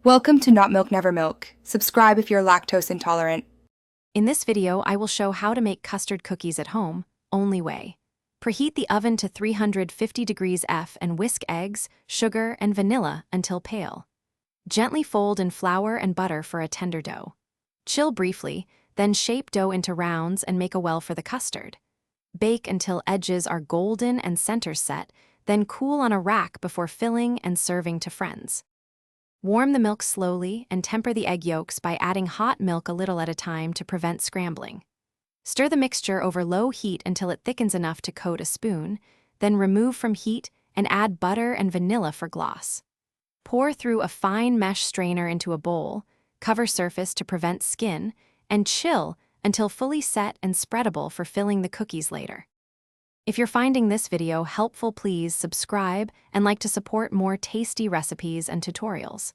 Welcome to Not Milk Never Milk. Subscribe if you're lactose intolerant. In this video, I will show how to make custard cookies at home, only way. Preheat the oven to 350 degrees F and whisk eggs, sugar, and vanilla until pale. Gently fold in flour and butter for a tender dough. Chill briefly, then shape dough into rounds and make a well for the custard. Bake until edges are golden and center set, then cool on a rack before filling and serving to friends. Warm the milk slowly and temper the egg yolks by adding hot milk a little at a time to prevent scrambling. Stir the mixture over low heat until it thickens enough to coat a spoon, then remove from heat and add butter and vanilla for gloss. Pour through a fine mesh strainer into a bowl, cover surface to prevent skin, and chill until fully set and spreadable for filling the cookies later. If you're finding this video helpful, please subscribe and like to support more tasty recipes and tutorials.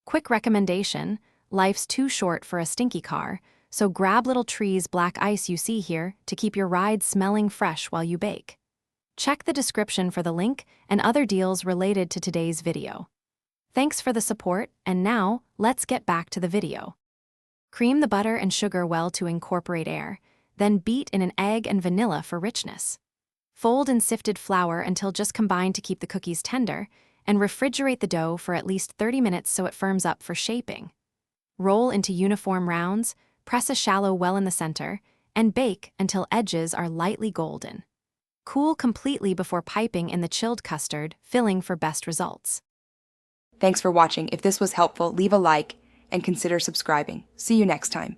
Quick recommendation: life's too short for a stinky car, so grab little trees black ice you see here to keep your ride smelling fresh while you bake. Check the description for the link and other deals related to today's video. Thanks for the support, and now let's get back to the video. Cream the butter and sugar well to incorporate air, then beat in an egg and vanilla for richness. Fold in sifted flour until just combined to keep the cookies tender, and refrigerate the dough for at least 30 minutes so it firms up for shaping. Roll into uniform rounds, press a shallow well in the center, and bake until edges are lightly golden. Cool completely before piping in the chilled custard, filling for best results. Thanks for watching. If this was helpful, leave a like and consider subscribing. See you next time.